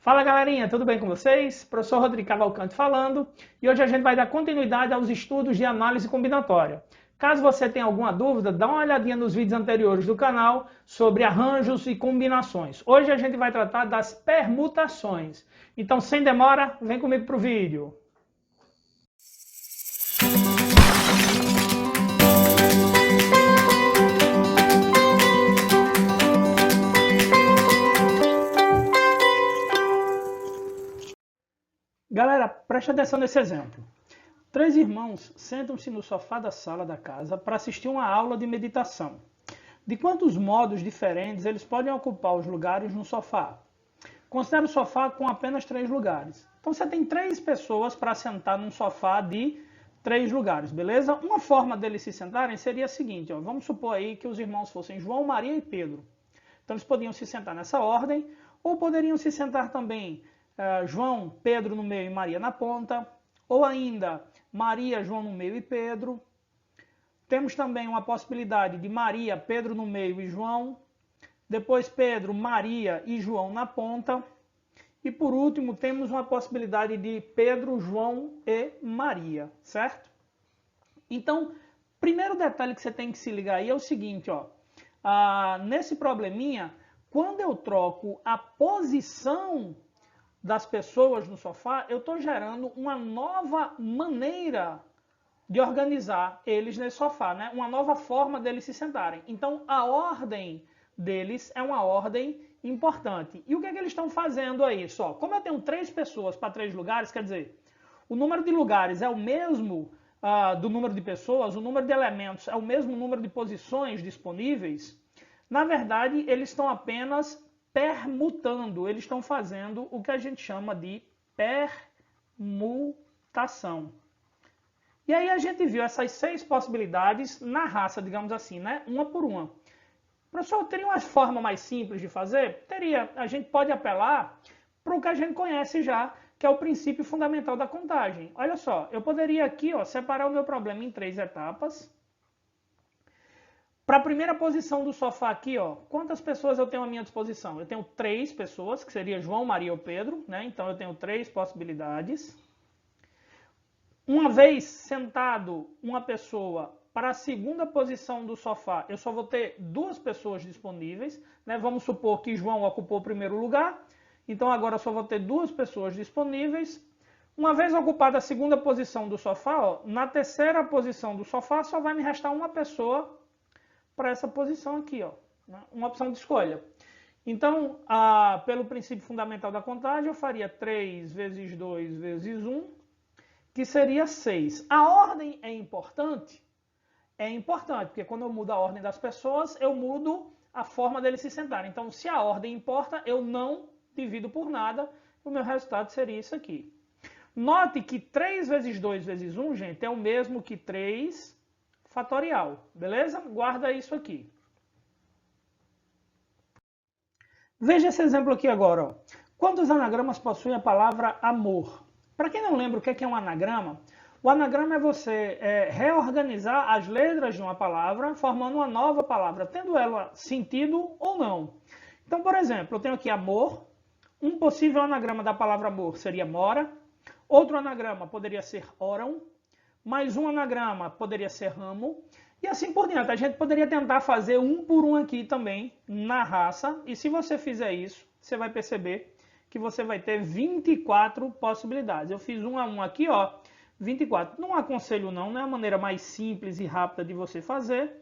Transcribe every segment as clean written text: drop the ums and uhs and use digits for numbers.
Fala galerinha, tudo bem com vocês? Professor Rodrigo Cavalcante falando, e hoje a gente vai dar continuidade aos estudos de análise combinatória. Caso você tenha alguma dúvida, dá uma olhadinha nos vídeos anteriores do canal sobre arranjos e combinações. Hoje a gente vai tratar das permutações. Então, sem demora, vem comigo para o vídeo. Galera, preste atenção nesse exemplo. 3 irmãos sentam-se no sofá da sala da casa para assistir uma aula de meditação. De quantos modos diferentes eles podem ocupar os lugares no sofá? Considere o sofá com apenas 3 lugares. Então você tem 3 pessoas para sentar num sofá de 3 lugares, beleza? Uma forma deles se sentarem seria a seguinte, ó, vamos supor aí que os irmãos fossem João, Maria e Pedro. Então eles poderiam se sentar nessa ordem, ou poderiam se sentar também João, Pedro no meio e Maria na ponta, ou ainda Maria, João no meio e Pedro. Temos também uma possibilidade de Maria, Pedro no meio e João, depois Pedro, Maria e João na ponta, e por último temos uma possibilidade de Pedro, João e Maria, certo? Então, primeiro detalhe que você tem que se ligar aí é o seguinte, ó, nesse probleminha, quando eu troco a posição das pessoas no sofá, eu estou gerando uma nova maneira de organizar eles nesse sofá, né? Uma nova forma deles se sentarem. Então, a ordem deles é uma ordem importante. E o que é que eles estão fazendo aí? Só, como eu tenho 3 pessoas para 3 lugares, quer dizer, o número de lugares é o mesmo do número de pessoas, o número de elementos é o mesmo número de posições disponíveis, na verdade, eles estão apenas permutando, eles estão fazendo o que a gente chama de permutação. E aí a gente viu essas 6 possibilidades na raça, digamos assim, né? Uma por uma. Professor, teria uma forma mais simples de fazer? Teria. A gente pode apelar para o que a gente conhece já, que é o princípio fundamental da contagem. Olha só, eu poderia aqui separar o meu problema em 3 etapas. Para a primeira posição do sofá aqui, quantas pessoas eu tenho à minha disposição? Eu tenho 3 pessoas, que seria João, Maria ou Pedro, né? Então eu tenho 3 possibilidades. Uma vez sentado uma pessoa para a segunda posição do sofá, eu só vou ter 2 pessoas disponíveis, né? Vamos supor que João ocupou o primeiro lugar, então agora eu só vou ter 2 pessoas disponíveis. Uma vez ocupada a segunda posição do sofá, na terceira posição do sofá só vai me restar uma pessoa para essa posição aqui, uma opção de escolha. Então, pelo princípio fundamental da contagem, eu faria 3 vezes 2 vezes 1, que seria 6. A ordem é importante? É importante, porque quando eu mudo a ordem das pessoas, eu mudo a forma deles se sentarem. Então, se a ordem importa, eu não divido por nada, o meu resultado seria isso aqui. Note que 3 vezes 2 vezes 1, gente, é o mesmo que 3 fatorial, beleza? Guarda isso aqui. Veja esse exemplo aqui agora. Quantos anagramas possui a palavra amor? Para quem não lembra o que é um anagrama, o anagrama é você reorganizar as letras de uma palavra, formando uma nova palavra, tendo ela sentido ou não. Então, por exemplo, eu tenho aqui amor. Um possível anagrama da palavra amor seria mora. Outro anagrama poderia ser órão. Mais um anagrama poderia ser ramo, e assim por diante. A gente poderia tentar fazer um por um aqui também, na raça, e se você fizer isso, você vai perceber que você vai ter 24 possibilidades. Eu fiz 1 a 1 aqui, 24. Não aconselho não é a maneira mais simples e rápida de você fazer,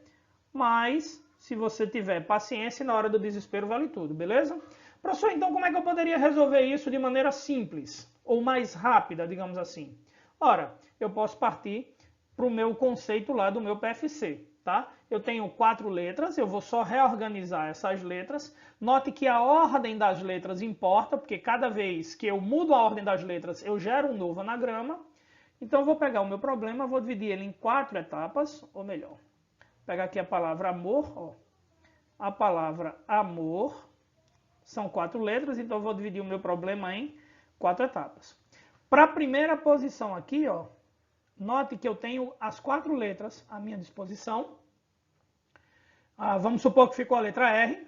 mas se você tiver paciência, na hora do desespero vale tudo, beleza? Professor, então como é que eu poderia resolver isso de maneira simples, ou mais rápida, digamos assim? Ora, eu posso partir para o meu conceito lá do meu PFC, tá? Eu tenho 4 letras, eu vou só reorganizar essas letras. Note que a ordem das letras importa, porque cada vez que eu mudo a ordem das letras, eu gero um novo anagrama. Então eu vou pegar o meu problema, vou dividir ele em 4 etapas, ou melhor, pegar aqui a palavra amor, a palavra amor, são 4 letras, então eu vou dividir o meu problema em 4 etapas. Para a primeira posição aqui, note que eu tenho as 4 letras à minha disposição. Vamos supor que ficou a letra R.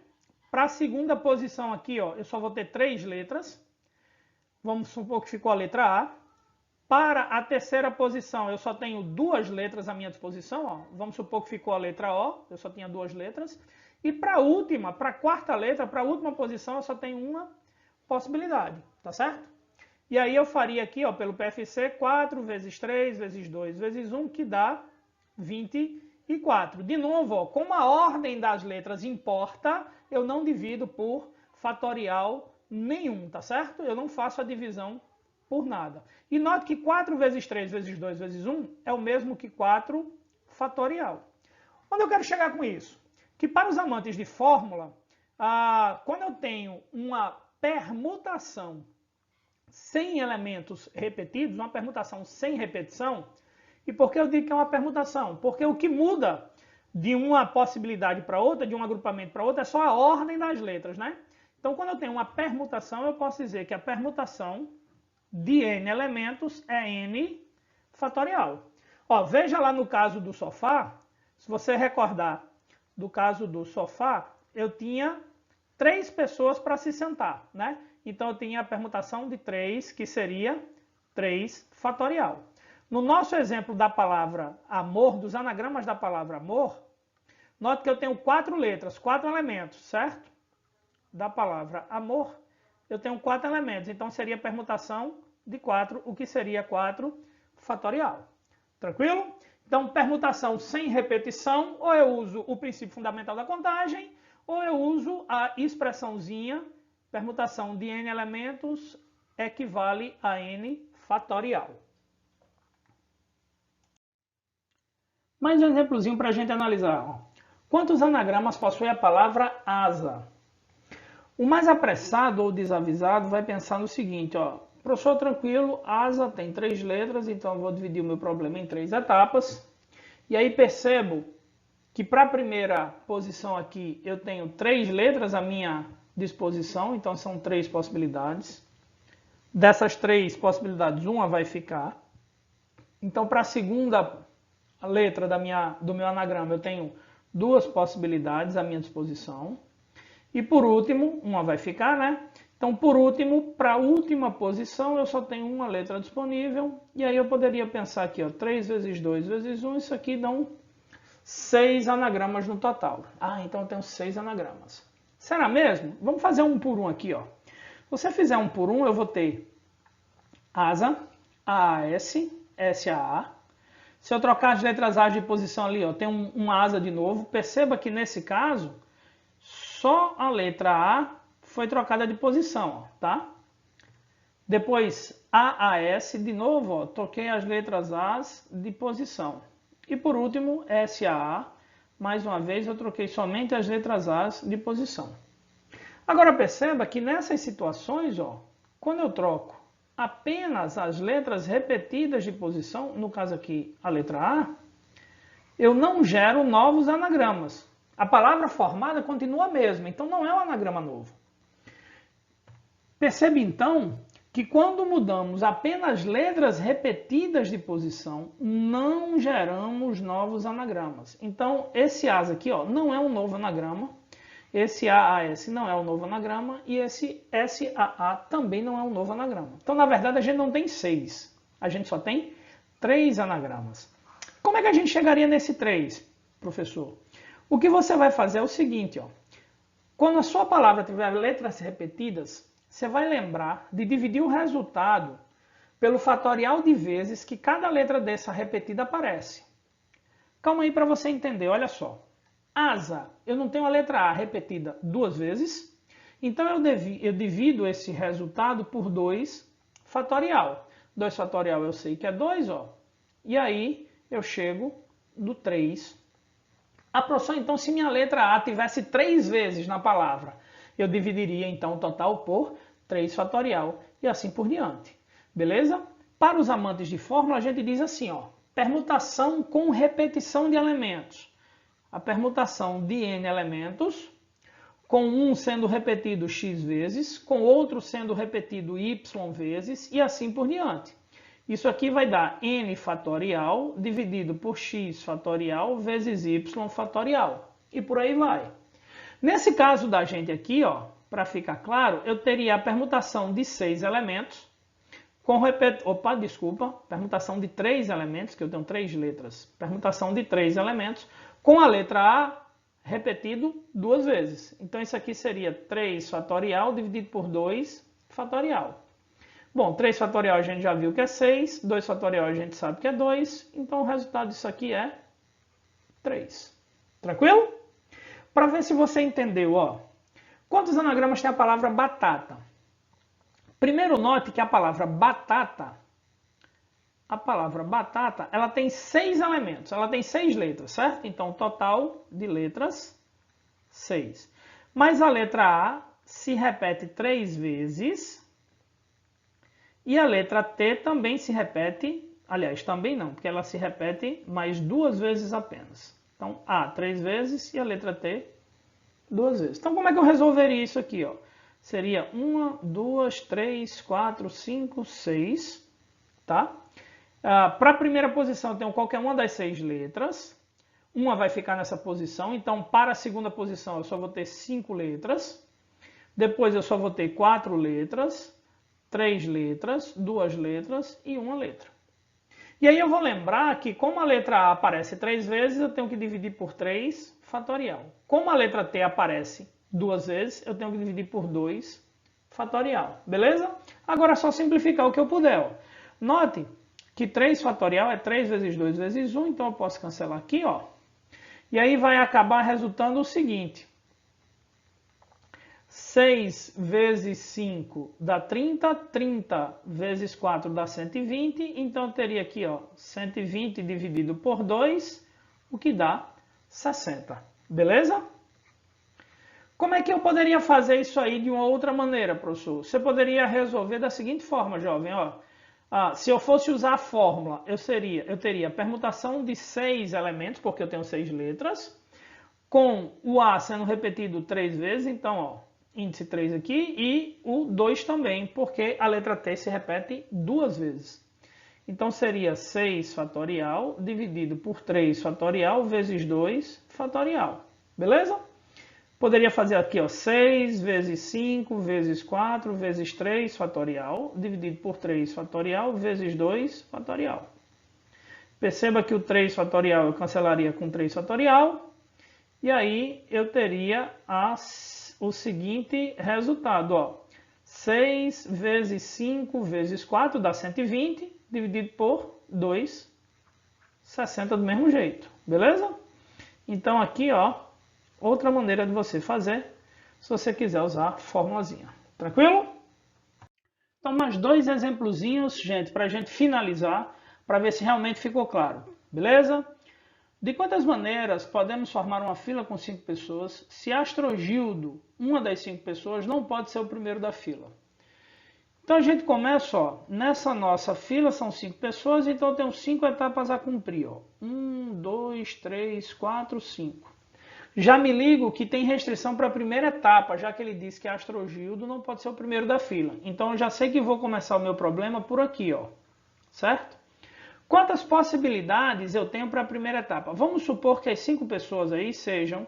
Para a segunda posição aqui, eu só vou ter 3 letras. vamos supor que ficou a letra A. Para a terceira posição, eu só tenho duas letras à minha disposição. Ó. Vamos supor que ficou a letra O, eu só tinha duas letras. E para a última, para a quarta letra, para a última posição, eu só tenho uma possibilidade, tá certo? E aí eu faria aqui, ó, pelo PFC, 4 vezes 3 vezes 2 vezes 1, que dá 24. De novo, ó, como a ordem das letras importa, eu não divido por fatorial nenhum, tá certo? Eu não faço a divisão por nada. E note que 4 vezes 3 vezes 2 vezes 1 é o mesmo que 4 fatorial. Onde eu quero chegar com isso? Que para os amantes de fórmula, quando eu tenho uma permutação sem elementos repetidos, uma permutação sem repetição, e por que eu digo que é uma permutação? Porque o que muda de uma possibilidade para outra, de um agrupamento para outra, é só a ordem das letras, né? Então, quando eu tenho uma permutação, eu posso dizer que a permutação de n elementos é n fatorial. Ó, veja lá no caso do sofá, se você recordar do caso do sofá, eu tinha 3 pessoas para se sentar, né? Então eu tinha a permutação de 3, que seria 3 fatorial. No nosso exemplo da palavra amor, dos anagramas da palavra amor, note que eu tenho 4 letras, 4 elementos, certo? Da palavra amor, eu tenho 4 elementos, então seria a permutação de 4, o que seria 4 fatorial. Tranquilo? Então, permutação sem repetição, ou eu uso o princípio fundamental da contagem, ou eu uso a expressãozinha, permutação de n elementos equivale a n fatorial. Mais um exemplozinho para a gente analisar. Quantos anagramas possui a palavra asa? O mais apressado ou desavisado vai pensar no seguinte, ó. Professor, tranquilo, asa tem 3 letras, então eu vou dividir o meu problema em 3 etapas. E aí percebo que para a primeira posição aqui eu tenho 3 letras à minha disposição, então são 3 possibilidades. Dessas 3 possibilidades, uma vai ficar. Então para a segunda letra do meu anagrama eu tenho 2 possibilidades à minha disposição. E por último, uma vai ficar, né? Então, por último, para a última posição, eu só tenho uma letra disponível. E aí eu poderia pensar aqui, ó, 3 vezes 2 vezes 1, isso aqui dão 6 anagramas no total. Ah, então eu tenho 6 anagramas. Será mesmo? Vamos fazer um por um aqui, ó. Se você fizer um por um, eu vou ter asa, AAS, SAA. Se eu trocar as letras A de posição ali, ó, tem uma asa de novo. Perceba que nesse caso, só a letra A foi trocada de posição, ó, tá? Depois AAS, de novo, ó, troquei as letras As de posição. E por último, SAA, mais uma vez eu troquei somente as letras As de posição. Agora perceba que nessas situações, ó, quando eu troco apenas as letras repetidas de posição, no caso aqui a letra A, eu não gero novos anagramas. A palavra formada continua a mesma, então não é um anagrama novo. Percebe então que quando mudamos apenas letras repetidas de posição, não geramos novos anagramas. Então esse AS aqui, ó, não é um novo anagrama, esse AAS não é um novo anagrama e esse SAA também não é um novo anagrama. Então na verdade a gente não tem 6, a gente só tem 3 anagramas. Como é que a gente chegaria nesse 3, professor? O que você vai fazer é o seguinte, ó. Quando a sua palavra tiver letras repetidas, você vai lembrar de dividir o resultado pelo fatorial de vezes que cada letra dessa repetida aparece. Calma aí para você entender, olha só. Asa, eu não tenho a letra A repetida 2 vezes, então eu divido esse resultado por 2 fatorial. 2 fatorial eu sei que é 2, ó. E aí eu chego no 3. A professor, então, se minha letra A tivesse 3 vezes na palavra, eu dividiria então o total por 3 fatorial e assim por diante. Beleza? Para os amantes de fórmula, a gente diz assim, ó, permutação com repetição de elementos. A permutação de n elementos, com um sendo repetido x vezes, com outro sendo repetido y vezes e assim por diante. Isso aqui vai dar n fatorial dividido por x fatorial vezes y fatorial. E por aí vai. Nesse caso da gente aqui, ó, para ficar claro, eu teria a permutação de 6 elementos, permutação de 3 elementos, que eu tenho 3 letras. Permutação de 3 elementos com a letra A repetido 2 vezes. Então isso aqui seria 3 fatorial dividido por 2 fatorial. Bom, 3 fatorial a gente já viu que é 6, 2 fatorial a gente sabe que é 2, então o resultado disso aqui é 3. Tranquilo? Para ver se você entendeu, ó. Quantos anagramas tem a palavra batata? Primeiro note que a palavra batata, ela tem 6 elementos, ela tem 6 letras, certo? Então, total de letras, 6. Mas a letra A se repete 3 vezes e a letra T também se repete, aliás, também não, porque ela se repete mais 2 vezes apenas. Então, A 3 vezes e a letra T 2 vezes. Então, como é que eu resolveria isso aqui, ó? Seria 1, 2, 3, 4, 5, 6, tá? Para a primeira posição, eu tenho qualquer uma das 6 letras. Uma vai ficar nessa posição. Então, para a segunda posição, eu só vou ter 5 letras. Depois, eu só vou ter 4 letras, 3 letras, 2 letras e 1 letra. E aí eu vou lembrar que, como a letra A aparece 3 vezes, eu tenho que dividir por 3 fatorial. Como a letra T aparece 2 vezes, eu tenho que dividir por 2 fatorial. Beleza? Agora é só simplificar o que eu puder. Ó. Note que 3 fatorial é 3 vezes 2 vezes 1, então eu posso cancelar aqui, ó. E aí vai acabar resultando o seguinte. 6 vezes 5 dá 30, 30 vezes 4 dá 120, então eu teria aqui, ó, 120 dividido por 2, o que dá 60. Beleza? Como é que eu poderia fazer isso aí de uma outra maneira, professor? Você poderia resolver da seguinte forma, jovem, ó. Se eu fosse usar a fórmula, eu teria a permutação de 6 elementos, porque eu tenho 6 letras, com o A sendo repetido 3 vezes, então, ó, índice 3 aqui, e o 2 também, porque a letra T se repete 2 vezes. Então, seria 6 fatorial dividido por 3 fatorial vezes 2 fatorial. Beleza? Poderia fazer aqui, ó, 6 vezes 5 vezes 4 vezes 3 fatorial, dividido por 3 fatorial vezes 2 fatorial. Perceba que o 3 fatorial eu cancelaria com 3 fatorial, e aí eu teria o seguinte resultado, ó. 6 vezes 5 vezes 4 dá 120, dividido por 2, 60 do mesmo jeito, beleza? Então aqui, ó, outra maneira de você fazer, se você quiser usar a formulazinha. Tranquilo? Então, mais 2 exemplozinhos, gente, para a gente finalizar, para ver se realmente ficou claro. Beleza? De quantas maneiras podemos formar uma fila com 5 pessoas se Astrogildo, uma das 5 pessoas, não pode ser o primeiro da fila? Então, a gente começa, ó, nessa nossa fila são 5 pessoas, então eu tenho 5 etapas a cumprir. Ó. 1, 2, 3, 4, 5. Já me ligo que tem restrição para a primeira etapa, já que ele disse que Astrogildo não pode ser o primeiro da fila. Então eu já sei que vou começar o meu problema por aqui, ó. Certo? Quantas possibilidades eu tenho para a primeira etapa? Vamos supor que as 5 pessoas aí sejam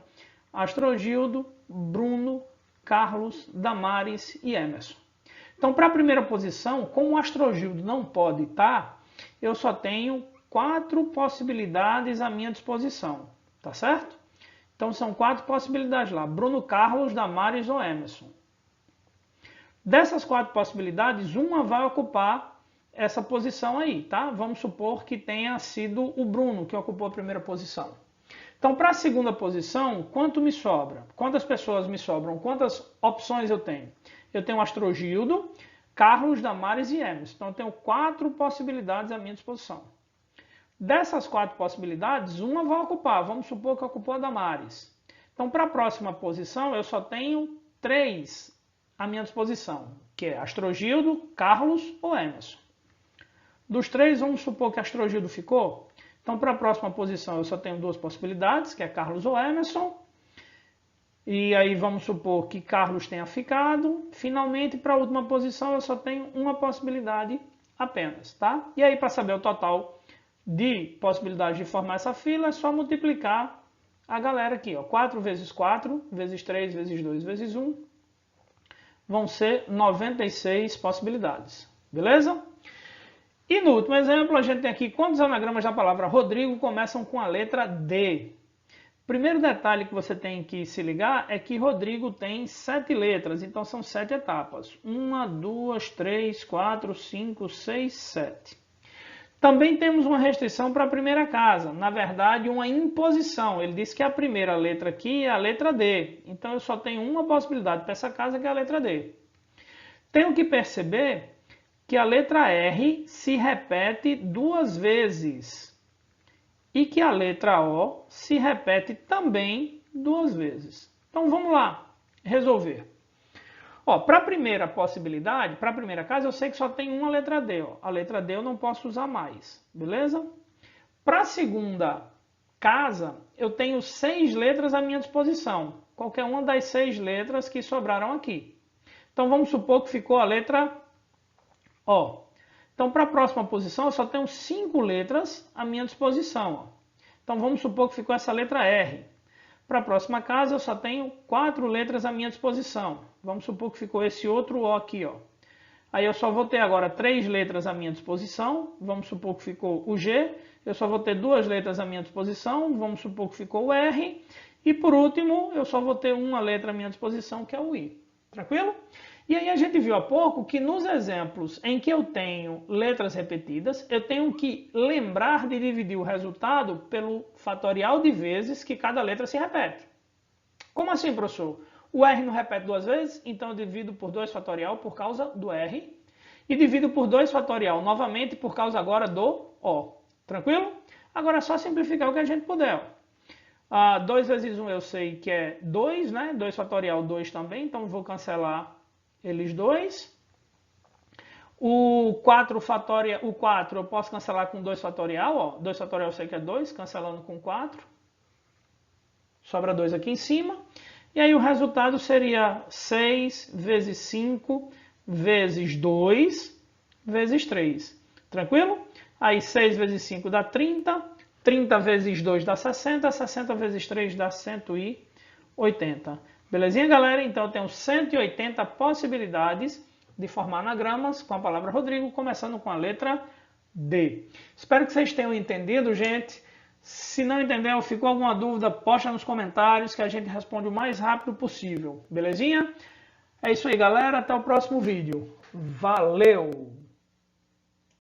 Astrogildo, Bruno, Carlos, Damares e Emerson. Então, para a primeira posição, como o Astrogildo não pode estar, eu só tenho 4 possibilidades à minha disposição. Tá certo? Então, são 4 possibilidades lá. Bruno, Carlos, Damares ou Emerson. Dessas 4 possibilidades, uma vai ocupar essa posição aí, tá? Vamos supor que tenha sido o Bruno que ocupou a primeira posição. Então, para a segunda posição, quanto me sobra? Quantas pessoas me sobram? Quantas opções eu tenho? Eu tenho Astrogildo, Carlos, Damares e Emerson. Então, eu tenho 4 possibilidades à minha disposição. Dessas 4 possibilidades, uma vai ocupar. Vamos supor que ocupou a Damares. Então, para a próxima posição, eu só tenho 3 à minha disposição, que é Astrogildo, Carlos ou Emerson. Dos 3, vamos supor que Astrogildo ficou. Então, para a próxima posição, eu só tenho 2 possibilidades, que é Carlos ou Emerson. E aí, vamos supor que Carlos tenha ficado. Finalmente, para a última posição, eu só tenho uma possibilidade apenas, tá? E aí, para saber o total de possibilidades de formar essa fila, é só multiplicar a galera aqui, ó. 4 vezes 4, vezes 3, vezes 2, vezes 1. Vão ser 96 possibilidades. Beleza? E no último exemplo, a gente tem aqui quantos anagramas da palavra Rodrigo começam com a letra D. Primeiro detalhe que você tem que se ligar é que Rodrigo tem 7 letras, então são 7 etapas. 1, 2, 3, 4, 5, 6, 7. Também temos uma restrição para a primeira casa, na verdade uma imposição. Ele disse que a primeira letra aqui é a letra D, então eu só tenho uma possibilidade para essa casa que é a letra D. Tenho que perceber que a letra R se repete 2 vezes e que a letra O se repete também 2 vezes. Então vamos lá resolver. Para a primeira possibilidade, para a primeira casa, eu sei que só tem uma letra D. A letra D eu não posso usar mais, beleza? Para a segunda casa, eu tenho 6 letras à minha disposição. Qualquer uma das 6 letras que sobraram aqui. Então vamos supor que ficou a letra O. Então para a próxima posição, eu só tenho 5 letras à minha disposição. Então vamos supor que ficou essa letra R. Para a próxima casa, eu só tenho 4 letras à minha disposição. Vamos supor que ficou esse outro O aqui, ó. Aí eu só vou ter agora 3 letras à minha disposição. Vamos supor que ficou o G. Eu só vou ter 2 letras à minha disposição. Vamos supor que ficou o R. E por último, eu só vou ter uma letra à minha disposição, que é o I. Tranquilo? E aí a gente viu há pouco que nos exemplos em que eu tenho letras repetidas, eu tenho que lembrar de dividir o resultado pelo fatorial de vezes que cada letra se repete. Como assim, professor? O R não repete 2 vezes, então eu divido por 2 fatorial por causa do R. E divido por 2 fatorial novamente por causa agora do O. Tranquilo? Agora é só simplificar o que a gente puder. 2 vezes 1 eu sei que é 2, né? 2 fatorial 2 também, então eu vou cancelar eles dois. O 4 eu posso cancelar com 2 fatorial. 2 fatorial eu sei que é 2, cancelando com 4. Sobra 2 aqui em cima. E aí o resultado seria 6 vezes 5 vezes 2 vezes 3. Tranquilo? Aí 6 vezes 5 dá 30. 30 vezes 2 dá 60. 60 vezes 3 dá 180. Belezinha, galera? Então eu tenho 180 possibilidades de formar anagramas com a palavra Rodrigo, começando com a letra D. Espero que vocês tenham entendido, gente. Se não entendeu ou ficou alguma dúvida, posta nos comentários que a gente responde o mais rápido possível. Belezinha? É isso aí, galera. Até o próximo vídeo. Valeu!